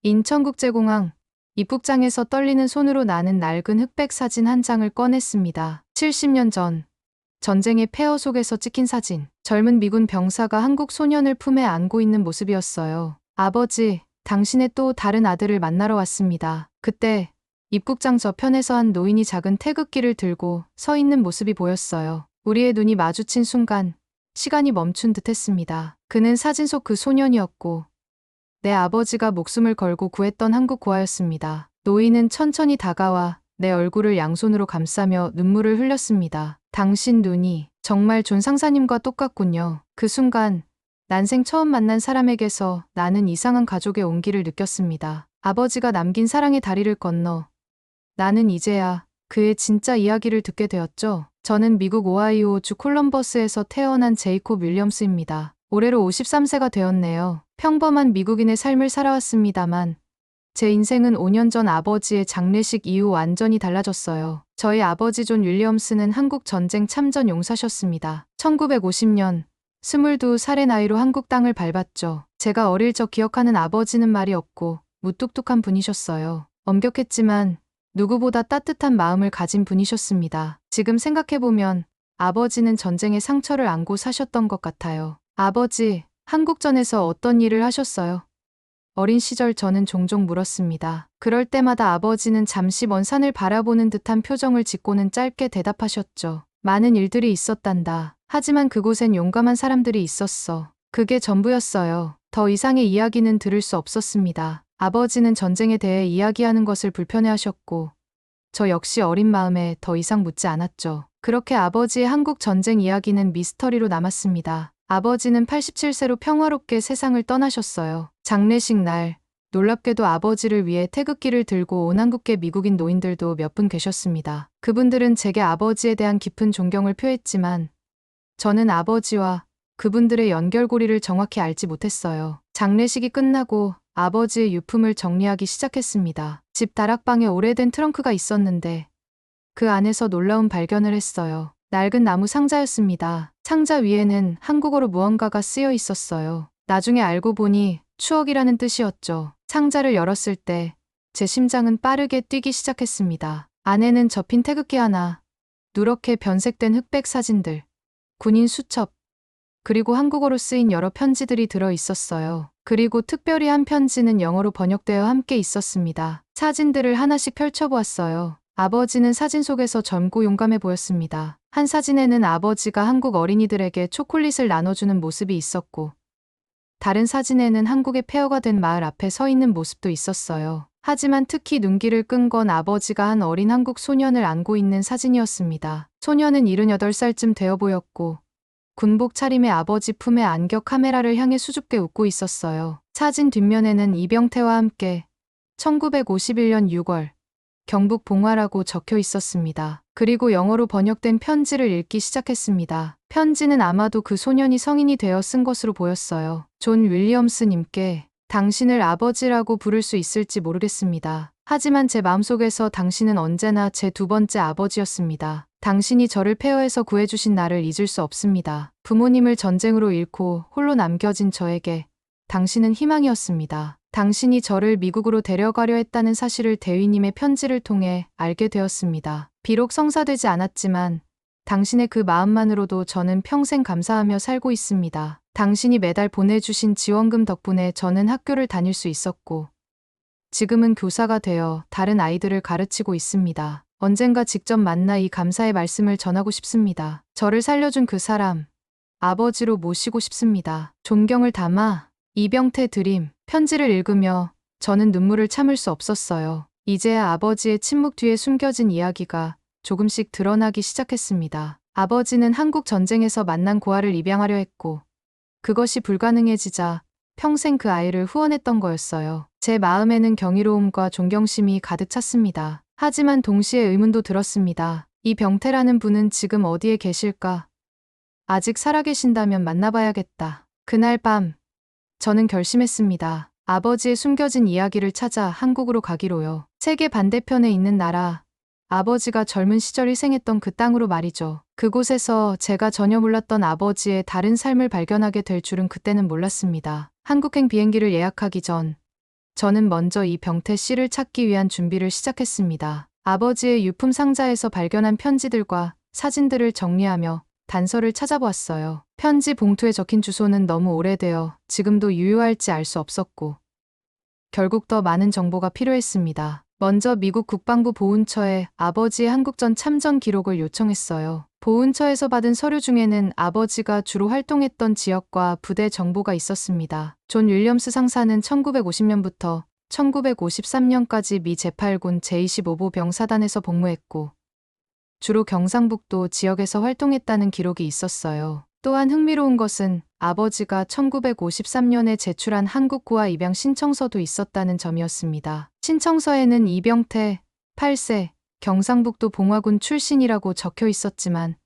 인천국제공항 입국장에서 떨리는 손으로 나는 낡은 흑백 사진 한 장을 꺼냈습니다. 70년 전 전쟁의 폐허 속에서 찍힌 사진. 젊은 미군 병사가 한국 소년을 품에 안고 있는 모습이었어요. 아버지, 당신의 또 다른 아들을 만나러 왔습니다. 그때 입국장 저편에서 한 노인이 작은 태극기를 들고 서 있는 모습이 보였어요. 우리의 눈이 마주친 순간 시간이 멈춘 듯 했습니다. 그는 사진 속 그 소년이었고 내 아버지가 목숨을 걸고 구했던 한국 고아였습니다. 노인은 천천히 다가와 내 얼굴을 양손으로 감싸며 눈물을 흘렸습니다. 당신 눈이 정말 존 상사님과 똑같군요. 그 순간 난생 처음 만난 사람에게서 나는 이상한 가족의 온기를 느꼈습니다. 아버지가 남긴 사랑의 다리를 건너 나는 이제야 그의 진짜 이야기를 듣게 되었죠. 저는 미국 오하이오 주 콜럼버스에서 태어난 제이콥 윌리엄스입니다. 올해로 53세가 되었네요. 평범한 미국인의 삶을 살아왔습니다만 제 인생은 5년 전 아버지의 장례식 이후 완전히 달라졌어요. 저희 아버지 존 윌리엄스는 한국 전쟁 참전 용사셨습니다. 1950년 22살의 나이로 한국 땅을 밟았죠. 제가 어릴 적 기억하는 아버지는 말이 없고 무뚝뚝한 분이셨어요. 엄격했지만 누구보다 따뜻한 마음을 가진 분이셨습니다. 지금 생각해보면 아버지는 전쟁의 상처를 안고 사셨던 것 같아요. 아버지, 한국전에서 어떤 일을 하셨어요? 어린 시절 저는 종종 물었습니다. 그럴 때마다 아버지는 잠시 먼 산을 바라보는 듯한 표정을 짓고는 짧게 대답하셨죠. 많은 일들이 있었단다. 하지만 그곳엔 용감한 사람들이 있었어. 그게 전부였어요. 더 이상의 이야기는 들을 수 없었습니다. 아버지는 전쟁에 대해 이야기하는 것을 불편해하셨고 저 역시 어린 마음에 더 이상 묻지 않았죠. 그렇게 아버지의 한국 전쟁 이야기는 미스터리로 남았습니다. 아버지는 87세로 평화롭게 세상을 떠나셨어요. 장례식 날 놀랍게도 아버지를 위해 태극기를 들고 온 한국계 미국인 노인들도 몇 분 계셨습니다. 그분들은 제게 아버지에 대한 깊은 존경을 표했지만 저는 아버지와 그분들의 연결고리를 정확히 알지 못했어요. 장례식이 끝나고 아버지의 유품을 정리하기 시작했습니다. 집 다락방에 오래된 트렁크가 있었는데 그 안에서 놀라운 발견을 했어요. 낡은 나무 상자였습니다. 상자 위에는 한국어로 무언가가 쓰여 있었어요. 나중에 알고 보니 추억이라는 뜻이었죠. 상자를 열었을 때 제 심장은 빠르게 뛰기 시작했습니다. 안에는 접힌 태극기 하나, 누렇게 변색된 흑백 사진들, 군인 수첩, 그리고 한국어로 쓰인 여러 편지들이 들어 있었어요. 그리고 특별히 한 편지는 영어로 번역되어 함께 있었습니다. 사진들을 하나씩 펼쳐보았어요. 아버지는 사진 속에서 젊고 용감해 보였습니다. 한 사진에는 아버지가 한국 어린이들에게 초콜릿을 나눠주는 모습이 있었고 다른 사진에는 한국의 폐허가 된 마을 앞에 서 있는 모습도 있었어요. 하지만 특히 눈길을 끈 건 아버지가 한 어린 한국 소년을 안고 있는 사진이었습니다. 소년은 78살쯤 되어 보였고 군복 차림의 아버지 품에 안겨 카메라를 향해 수줍게 웃고 있었어요. 사진 뒷면에는 이병태와 함께 1951년 6월 경북 봉화라고 적혀 있었습니다. 그리고 영어로 번역된 편지를 읽기 시작했습니다. 편지는 아마도 그 소년이 성인이 되어 쓴 것으로 보였어요. 존 윌리엄스님께 당신을 아버지라고 부를 수 있을지 모르겠습니다. 하지만 제 마음속에서 당신은 언제나 제 두 번째 아버지였습니다. 당신이 저를 폐허에서 구해주신 나를 잊을 수 없습니다. 부모님을 전쟁으로 잃고 홀로 남겨진 저에게 당신은 희망이었습니다. 당신이 저를 미국으로 데려가려 했다는 사실을 대위님의 편지를 통해 알게 되었습니다. 비록 성사되지 않았지만 당신의 그 마음만으로도 저는 평생 감사하며 살고 있습니다. 당신이 매달 보내주신 지원금 덕분에 저는 학교를 다닐 수 있었고 지금은 교사가 되어 다른 아이들을 가르치고 있습니다. 언젠가 직접 만나 이 감사의 말씀을 전하고 싶습니다. 저를 살려준 그 사람, 아버지로 모시고 싶습니다. 존경을 담아 이병태 드림. 편지를 읽으며 저는 눈물을 참을 수 없었어요. 이제야 아버지의 침묵 뒤에 숨겨진 이야기가 조금씩 드러나기 시작했습니다. 아버지는 한국 전쟁에서 만난 고아를 입양하려 했고 그것이 불가능해지자 평생 그 아이를 후원했던 거였어요. 제 마음에는 경이로움과 존경심이 가득 찼습니다. 하지만 동시에 의문도 들었습니다. 이 병태라는 분은 지금 어디에 계실까? 아직 살아계신다면 만나봐야겠다. 그날 밤 저는 결심했습니다. 아버지의 숨겨진 이야기를 찾아 한국으로 가기로요. 세계 반대편에 있는 나라, 아버지가 젊은 시절 희생했던 그 땅으로 말이죠. 그곳에서 제가 전혀 몰랐던 아버지의 다른 삶을 발견하게 될 줄은 그때는 몰랐습니다. 한국행 비행기를 예약하기 전 저는 먼저 이병태 씨를 찾기 위한 준비를 시작했습니다. 아버지의 유품 상자에서 발견한 편지들과 사진들을 정리하며 단서를 찾아보았어요. 편지 봉투에 적힌 주소는 너무 오래되어 지금도 유효할지 알 수 없었고, 결국 더 많은 정보가 필요했습니다. 먼저 미국 국방부 보훈처에 아버지의 한국전 참전 기록을 요청했어요. 보훈처에서 받은 서류 중에는 아버지가 주로 활동했던 지역과 부대 정보가 있었습니다. 존 윌리엄스 상사는 1950년부터 1953년까지 미 제8군 제25보 병사단에서 복무했고, 주로 경상북도 지역에서 활동했다는 기록이 있었어요. 또한 흥미로운 것은 아버지가 1953년에 제출한 한국구화 입양 신청서도 있었다는 점이었습니다. 신청서에는 이병태, 8세, 경상북도 봉화군 출신이라고 적혀 있었지만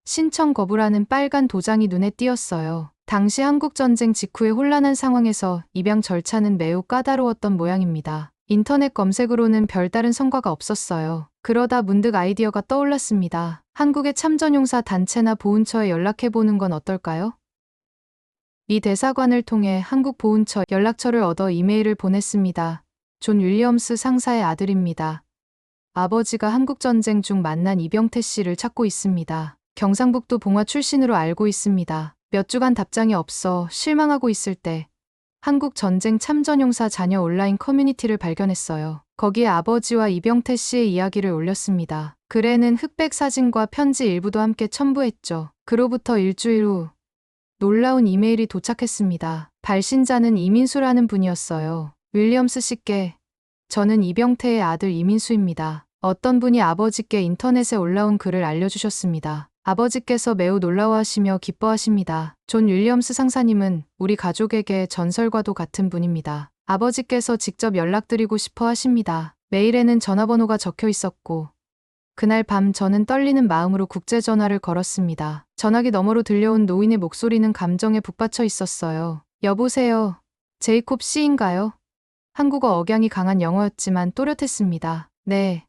신청 거부라는 빨간 도장이 눈에 띄었어요. 당시 한국전쟁 직후의 혼란한 상황에서 입양 절차는 매우 까다로웠던 모양입니다. 인터넷 검색으로는 별다른 성과가 없었어요. 그러다 문득 아이디어가 떠올랐습니다. 한국의 참전용사 단체나 보훈처에 연락해보는 건 어떨까요? 미 대사관을 통해 한국 보훈처 연락처를 얻어 이메일을 보냈습니다. 존 윌리엄스 상사의 아들입니다. 아버지가 한국전쟁 중 만난 이병태 씨를 찾고 있습니다. 경상북도 봉화 출신으로 알고 있습니다. 몇 주간 답장이 없어 실망하고 있을 때 한국전쟁 참전용사 자녀 온라인 커뮤니티를 발견했어요. 거기에 아버지와 이병태 씨의 이야기를 올렸습니다. 글에는 흑백 사진과 편지 일부도 함께 첨부했죠. 그로부터 일주일 후 놀라운 이메일이 도착했습니다. 발신자는 이민수라는 분이었어요. 윌리엄스 씨께 저는 이병태의 아들 이민수입니다. 어떤 분이 아버지께 인터넷에 올라온 글을 알려주셨습니다. 아버지께서 매우 놀라워하시며 기뻐하십니다. 존 윌리엄스 상사님은 우리 가족에게 전설과도 같은 분입니다. 아버지께서 직접 연락드리고 싶어 하십니다. 메일에는 전화번호가 적혀 있었고, 그날 밤 저는 떨리는 마음으로 국제전화를 걸었습니다. 전화기 너머로 들려온 노인의 목소리는 감정에 북받쳐 있었어요. 여보세요. 제이콥 씨인가요? 한국어 억양이 강한 영어였지만 또렷했습니다. 네.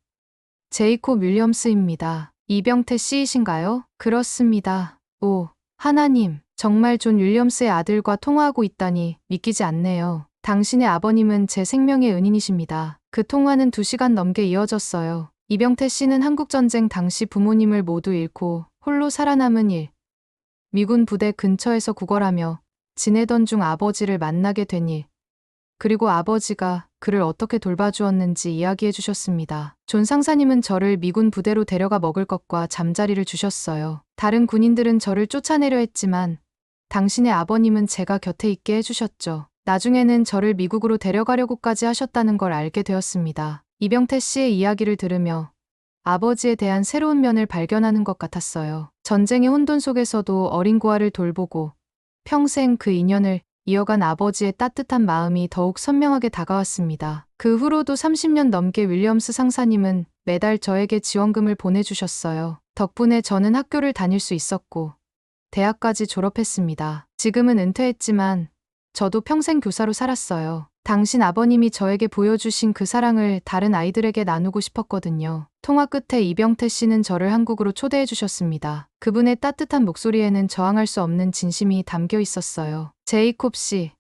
제이콥 윌리엄스입니다. 이병태 씨이신가요? 그렇습니다. 오, 하나님. 정말 존 윌리엄스의 아들과 통화하고 있다니 믿기지 않네요. 당신의 아버님은 제 생명의 은인이십니다. 그 통화는 2시간 넘게 이어졌어요. 이병태 씨는 한국전쟁 당시 부모님을 모두 잃고 홀로 살아남은 일, 미군 부대 근처에서 구걸하며 지내던 중 아버지를 만나게 된 일, 그리고 아버지가 그를 어떻게 돌봐주었는지 이야기해 주셨습니다. 존 상사님은 저를 미군 부대로 데려가 먹을 것과 잠자리를 주셨어요. 다른 군인들은 저를 쫓아내려 했지만 당신의 아버님은 제가 곁에 있게 해주셨죠. 나중에는 저를 미국으로 데려가려고까지 하셨다는 걸 알게 되었습니다. 이병태 씨의 이야기를 들으며 아버지에 대한 새로운 면을 발견하는 것 같았어요. 전쟁의 혼돈 속에서도 어린 고아를 돌보고 평생 그 인연을 이어간 아버지의 따뜻한 마음이 더욱 선명하게 다가왔습니다. 그 후로도 30년 넘게 윌리엄스 상사님은 매달 저에게 지원금을 보내주셨어요. 덕분에 저는 학교를 다닐 수 있었고 대학까지 졸업했습니다. 지금은 은퇴했지만 저도 평생 교사로 살았어요. 당신 아버님이 저에게 보여주신 그 사랑을 다른 아이들에게 나누고 싶었거든요. 통화 끝에 이병태 씨는 저를 한국으로 초대해 주셨습니다. 그분의 따뜻한 목소리에는 저항할 수 없는 진심이 담겨 있었어요. 제이콥 씨,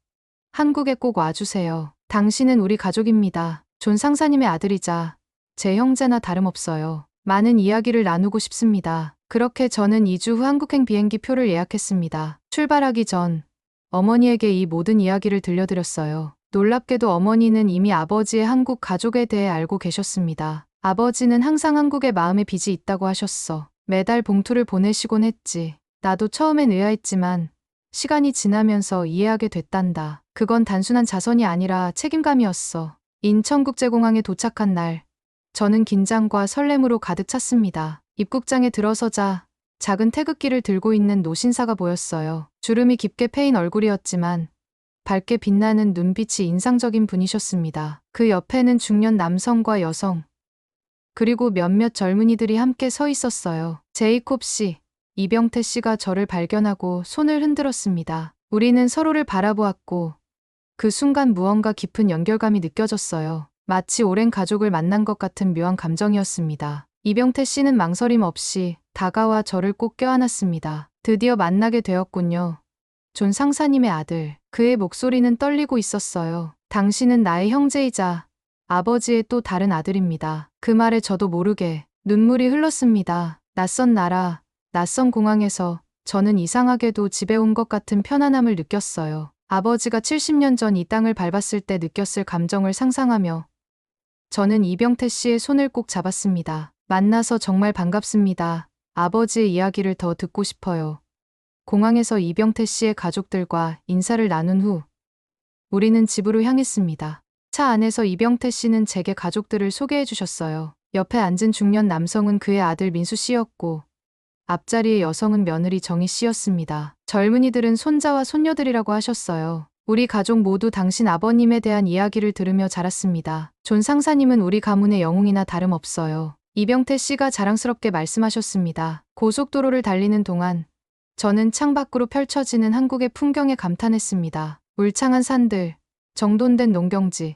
한국에 꼭 와주세요. 당신은 우리 가족입니다. 존 상사님의 아들이자 제 형제나 다름없어요. 많은 이야기를 나누고 싶습니다. 그렇게 저는 2주 후 한국행 비행기 표를 예약했습니다. 출발하기 전 어머니에게 이 모든 이야기를 들려드렸어요. 놀랍게도 어머니는 이미 아버지의 한국 가족에 대해 알고 계셨습니다. 아버지는 항상 한국에 마음의 빚이 있다고 하셨어. 매달 봉투를 보내시곤 했지. 나도 처음엔 의아했지만 시간이 지나면서 이해하게 됐단다. 그건 단순한 자선이 아니라 책임감이었어. 인천국제공항에 도착한 날, 저는 긴장과 설렘으로 가득 찼습니다. 입국장에 들어서자 작은 태극기를 들고 있는 노신사가 보였어요. 주름이 깊게 패인 얼굴이었지만 밝게 빛나는 눈빛이 인상적인 분이셨습니다. 그 옆에는 중년 남성과 여성, 그리고 몇몇 젊은이들이 함께 서 있었어요. 제이콥 씨, 이병태 씨가 저를 발견하고 손을 흔들었습니다. 우리는 서로를 바라보았고 그 순간 무언가 깊은 연결감이 느껴졌어요. 마치 오랜 가족을 만난 것 같은 묘한 감정이었습니다. 이병태 씨는 망설임 없이 다가와 저를 꼭 껴안았습니다. 드디어 만나게 되었군요. 존 상사님의 아들. 그의 목소리는 떨리고 있었어요. 당신은 나의 형제이자 아버지의 또 다른 아들입니다. 그 말에 저도 모르게 눈물이 흘렀습니다. 낯선 나라, 낯선 공항에서 저는 이상하게도 집에 온 것 같은 편안함을 느꼈어요. 아버지가 70년 전 이 땅을 밟았을 때 느꼈을 감정을 상상하며 저는 이병태 씨의 손을 꼭 잡았습니다. 만나서 정말 반갑습니다. 아버지의 이야기를 더 듣고 싶어요. 공항에서 이병태 씨의 가족들과 인사를 나눈 후 우리는 집으로 향했습니다. 차 안에서 이병태 씨는 제게 가족들을 소개해 주셨어요. 옆에 앉은 중년 남성은 그의 아들 민수 씨였고 앞자리의 여성은 며느리 정희 씨였습니다. 젊은이들은 손자와 손녀들이라고 하셨어요. 우리 가족 모두 당신 아버님에 대한 이야기를 들으며 자랐습니다. 존 상사님은 우리 가문의 영웅이나 다름없어요. 이병태 씨가 자랑스럽게 말씀하셨습니다. 고속도로를 달리는 동안 저는 창밖으로 펼쳐지는 한국의 풍경에 감탄했습니다. 울창한 산들, 정돈된 농경지,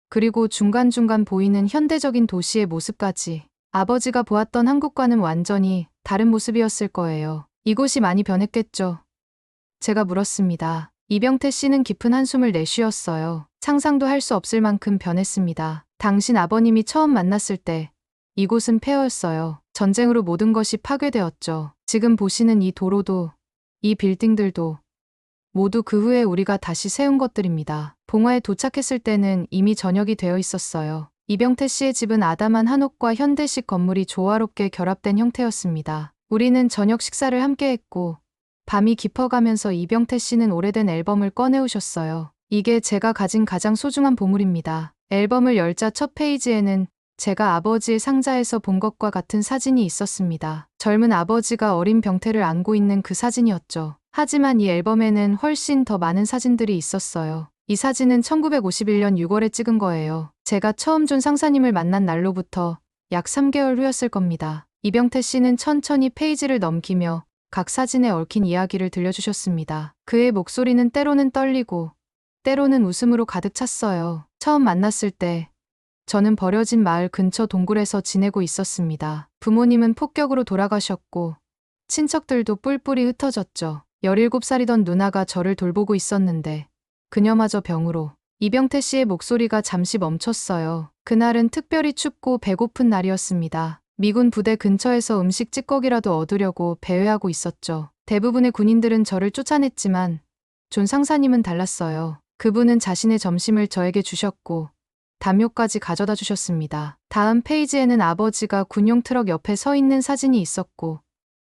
그리고 중간중간 보이는 현대적인 도시의 모습까지 아버지가 보았던 한국과는 완전히 다른 모습이었을 거예요. 이곳이 많이 변했겠죠? 제가 물었습니다. 이병태 씨는 깊은 한숨을 내쉬었어요. 상상도 할 수 없을 만큼 변했습니다. 당신 아버님이 처음 만났을 때 이곳은 폐허였어요. 전쟁으로 모든 것이 파괴되었죠. 지금 보시는 이 도로도, 이 빌딩들도 모두 그 후에 우리가 다시 세운 것들입니다. 봉화에 도착했을 때는 이미 저녁이 되어 있었어요. 이병태 씨의 집은 아담한 한옥과 현대식 건물이 조화롭게 결합된 형태였습니다. 우리는 저녁 식사를 함께 했고 밤이 깊어가면서 이병태 씨는 오래된 앨범을 꺼내오셨어요. 이게 제가 가진 가장 소중한 보물입니다. 앨범을 열자 첫 페이지에는 제가 아버지의 상자에서 본 것과 같은 사진이 있었습니다. 젊은 아버지가 어린 병태를 안고 있는 그 사진이었죠. 하지만 이 앨범에는 훨씬 더 많은 사진들이 있었어요. 이 사진은 1951년 6월에 찍은 거예요. 제가 처음 존 상사님을 만난 날로부터 약 3개월 후였을 겁니다. 이병태 씨는 천천히 페이지를 넘기며 각 사진에 얽힌 이야기를 들려주셨습니다. 그의 목소리는 때로는 떨리고 때로는 웃음으로 가득 찼어요. 처음 만났을 때 저는 버려진 마을 근처 동굴에서 지내고 있었습니다. 부모님은 폭격으로 돌아가셨고 친척들도 뿔뿔이 흩어졌죠. 17살이던 누나가 저를 돌보고 있었는데 그녀마저 병으로. 이병태 씨의 목소리가 잠시 멈췄어요. 그날은 특별히 춥고 배고픈 날이었습니다. 미군 부대 근처에서 음식 찌꺼기라도 얻으려고 배회하고 있었죠. 대부분의 군인들은 저를 쫓아냈지만 존 상사님은 달랐어요. 그분은 자신의 점심을 저에게 주셨고 담요까지 가져다 주셨습니다. 다음 페이지에는 아버지가 군용 트럭 옆에 서 있는 사진이 있었고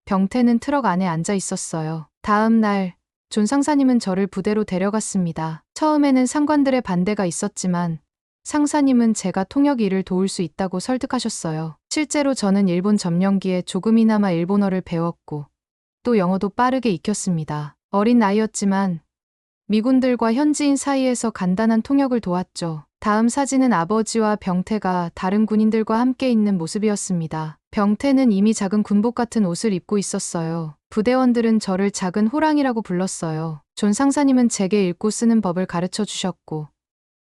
병태는 트럭 안에 앉아 있었어요. 다음 날 존 상사님은 저를 부대로 데려갔습니다. 처음에는 상관들의 반대가 있었지만 상사님은 제가 통역 일을 도울 수 있다고 설득하셨어요. 실제로 저는 일본 점령기에 조금이나마 일본어를 배웠고 또 영어도 빠르게 익혔습니다. 어린 나이였지만 미군들과 현지인 사이에서 간단한 통역을 도왔죠. 다음 사진은 아버지와 병태가 다른 군인들과 함께 있는 모습이었습니다. 병태는 이미 작은 군복 같은 옷을 입고 있었어요. 부대원들은 저를 작은 호랑이라고 불렀어요. 존 상사님은 제게 읽고 쓰는 법을 가르쳐 주셨고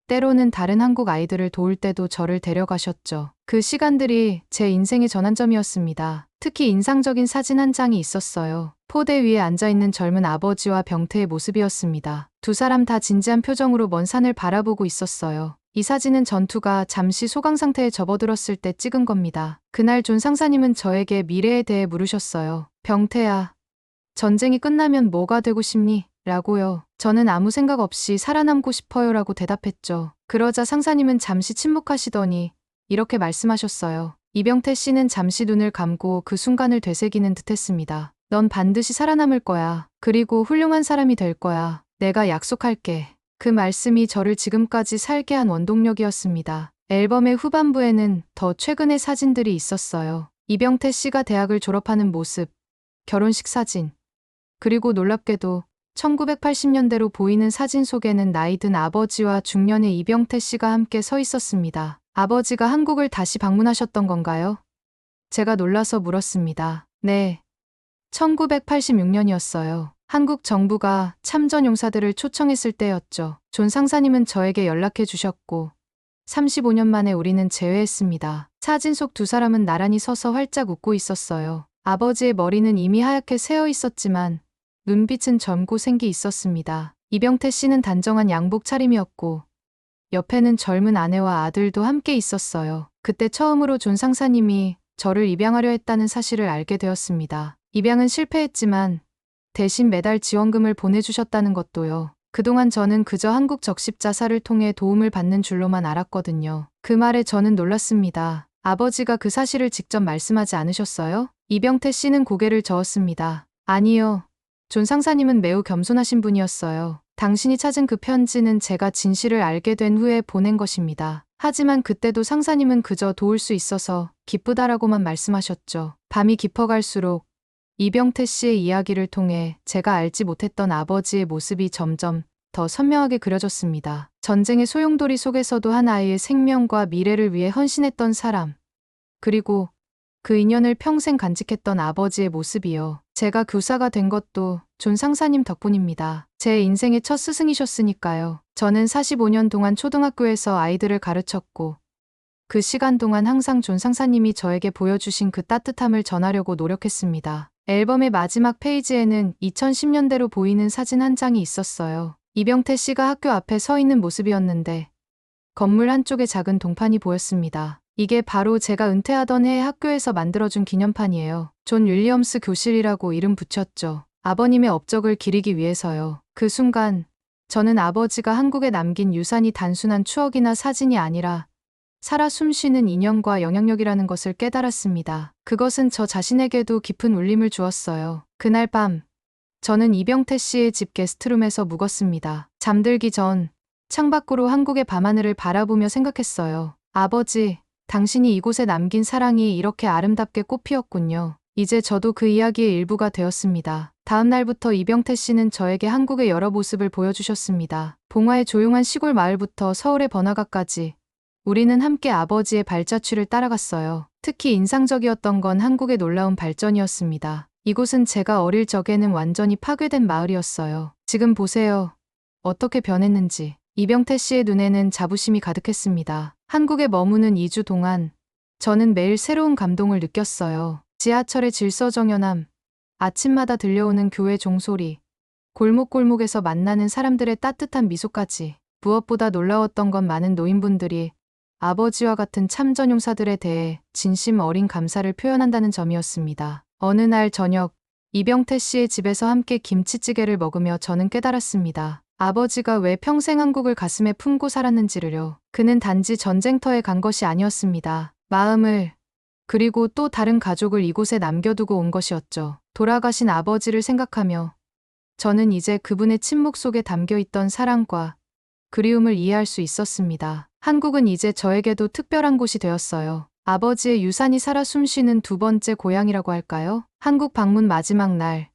때로는 다른 한국 아이들을 도울 때도 저를 데려가셨죠. 그 시간들이 제 인생의 전환점이었습니다. 특히 인상적인 사진 한 장이 있었어요. 포대 위에 앉아있는 젊은 아버지와 병태의 모습이었습니다. 두 사람 다 진지한 표정으로 먼 산을 바라보고 있었어요. 이 사진은 전투가 잠시 소강 상태에 접어들었을 때 찍은 겁니다. 그날 존 상사님은 저에게 미래에 대해 물으셨어요. 병태야, 전쟁이 끝나면 뭐가 되고 싶니? 라고요. 저는 아무 생각 없이 살아남고 싶어요 라고 대답했죠. 그러자 상사님은 잠시 침묵하시더니 이렇게 말씀하셨어요. 이병태 씨는 잠시 눈을 감고 그 순간을 되새기는 듯 했습니다. 넌 반드시 살아남을 거야. 그리고 훌륭한 사람이 될 거야. 내가 약속할게. 그 말씀이 저를 지금까지 살게 한 원동력이었습니다. 앨범의 후반부에는 더 최근의 사진들이 있었어요. 이병태 씨가 대학을 졸업하는 모습, 결혼식 사진, 그리고 놀랍게도 1980년대로 보이는 사진 속에는 나이 든 아버지와 중년의 이병태 씨가 함께 서 있었습니다. 아버지가 한국을 다시 방문하셨던 건가요? 제가 놀라서 물었습니다. 네. 1986년이었어요. 한국 정부가 참전 용사들을 초청했을 때였죠. 존 상사님은 저에게 연락해 주셨고 35년 만에 우리는 재회했습니다. 사진 속 두 사람은 나란히 서서 활짝 웃고 있었어요. 아버지의 머리는 이미 하얗게 새어 있었지만 눈빛은 젊고 생기 있었습니다. 이병태 씨는 단정한 양복 차림이었고 옆에는 젊은 아내와 아들도 함께 있었어요. 그때 처음으로 존 상사님이 저를 입양하려 했다는 사실을 알게 되었습니다. 입양은 실패했지만 대신 매달 지원금을 보내주셨다는 것도요. 그동안 저는 그저 한국 적십자사를 통해 도움을 받는 줄로만 알았거든요. 그 말에 저는 놀랐습니다. 아버지가 그 사실을 직접 말씀하지 않으셨어요? 이병태 씨는 고개를 저었습니다. 아니요. 존 상사님은 매우 겸손하신 분이었어요. 당신이 찾은 그 편지는 제가 진실을 알게 된 후에 보낸 것입니다. 하지만 그때도 상사님은 그저 도울 수 있어서 기쁘다라고만 말씀하셨죠. 밤이 깊어갈수록 이병태 씨의 이야기를 통해 제가 알지 못했던 아버지의 모습이 점점 더 선명하게 그려졌습니다. 전쟁의 소용돌이 속에서도 한 아이의 생명과 미래를 위해 헌신했던 사람. 그리고 그 인연을 평생 간직했던 아버지의 모습이요. 제가 교사가 된 것도 존 상사님 덕분입니다. 제 인생의 첫 스승이셨으니까요. 저는 45년 동안 초등학교에서 아이들을 가르쳤고 그 시간 동안 항상 존 상사님이 저에게 보여주신 그 따뜻함을 전하려고 노력했습니다. 앨범의 마지막 페이지에는 2010년대로 보이는 사진 한 장이 있었어요. 이병태 씨가 학교 앞에 서 있는 모습이었는데 건물 한쪽에 작은 동판이 보였습니다. 이게 바로 제가 은퇴하던 해에 학교에서 만들어준 기념판이에요. 존 윌리엄스 교실이라고 이름 붙였죠. 아버님의 업적을 기리기 위해서요. 그 순간 저는 아버지가 한국에 남긴 유산이 단순한 추억이나 사진이 아니라 살아 숨쉬는 인연과 영향력이라는 것을 깨달았습니다. 그것은 저 자신에게도 깊은 울림을 주었어요. 그날 밤 저는 이병태 씨의 집 게스트룸에서 묵었습니다. 잠들기 전 창밖으로 한국의 밤하늘을 바라보며 생각했어요. 아버지, 당신이 이곳에 남긴 사랑이 이렇게 아름답게 꽃피었군요. 이제 저도 그 이야기의 일부가 되었습니다. 다음 날부터 이병태 씨는 저에게 한국의 여러 모습을 보여주셨습니다. 봉화의 조용한 시골 마을부터 서울의 번화가까지 우리는 함께 아버지의 발자취를 따라갔어요. 특히 인상적이었던 건 한국의 놀라운 발전이었습니다. 이곳은 제가 어릴 적에는 완전히 파괴된 마을이었어요. 지금 보세요. 어떻게 변했는지. 이병태 씨의 눈에는 자부심이 가득했습니다. 한국에 머무는 2주 동안 저는 매일 새로운 감동을 느꼈어요. 지하철의 질서정연함, 아침마다 들려오는 교회 종소리, 골목골목에서 만나는 사람들의 따뜻한 미소까지. 무엇보다 놀라웠던 건 많은 노인분들이 아버지와 같은 참전용사들에 대해 진심 어린 감사를 표현한다는 점이었습니다. 어느 날 저녁, 이병태 씨의 집에서 함께 김치찌개를 먹으며 저는 깨달았습니다. 아버지가 왜 평생 한국을 가슴에 품고 살았는지를요. 그는 단지 전쟁터에 간 것이 아니었습니다. 마음을, 그리고 또 다른 가족을 이곳에 남겨두고 온 것이었죠. 돌아가신 아버지를 생각하며 저는 이제 그분의 침묵 속에 담겨있던 사랑과 그리움을 이해할 수 있었습니다. 한국은 이제 저에게도 특별한 곳이 되었어요. 아버지의 유산이 살아 숨쉬는 두 번째 고향이라고 할까요? 한국 방문 마지막 날,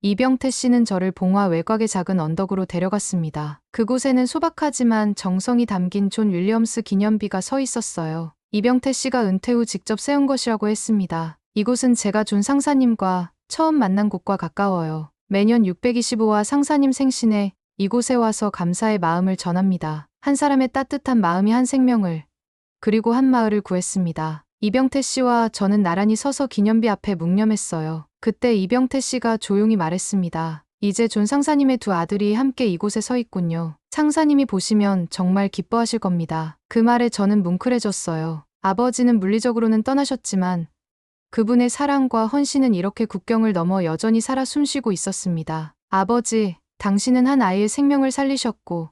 이병태 씨는 저를 봉화 외곽의 작은 언덕으로 데려갔습니다. 그곳에는 소박하지만 정성이 담긴 존 윌리엄스 기념비가 서 있었어요. 이병태 씨가 은퇴 후 직접 세운 것이라고 했습니다. 이곳은 제가 존 상사님과 처음 만난 곳과 가까워요. 매년 625화 상사님 생신에 이곳에 와서 감사의 마음을 전합니다. 한 사람의 따뜻한 마음이 한 생명을, 그리고 한 마을을 구했습니다. 이병태 씨와 저는 나란히 서서 기념비 앞에 묵념했어요. 그때 이병태 씨가 조용히 말했습니다. 이제 존 상사님의 두 아들이 함께 이곳에 서 있군요. 상사님이 보시면 정말 기뻐하실 겁니다. 그 말에 저는 뭉클해졌어요. 아버지는 물리적으로는 떠나셨지만 그분의 사랑과 헌신은 이렇게 국경을 넘어 여전히 살아 숨쉬고 있었습니다. 아버지, 당신은 한 아이의 생명을 살리셨고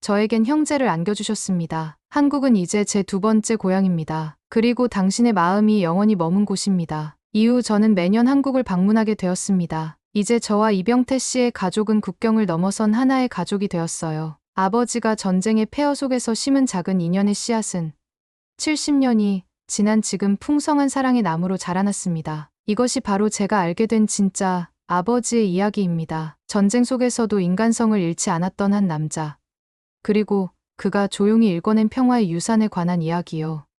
저에겐 형제를 안겨주셨습니다. 한국은 이제 제 두 번째 고향입니다. 그리고 당신의 마음이 영원히 머문 곳입니다. 이후 저는 매년 한국을 방문하게 되었습니다. 이제 저와 이병태 씨의 가족은 국경을 넘어선 하나의 가족이 되었어요. 아버지가 전쟁의 폐허 속에서 심은 작은 인연의 씨앗은 70년이 지난 지금 풍성한 사랑의 나무로 자라났습니다. 이것이 바로 제가 알게 된 진짜 아버지의 이야기입니다. 전쟁 속에서도 인간성을 잃지 않았던 한 남자. 그리고 그가 조용히 읽어낸 평화의 유산에 관한 이야기요.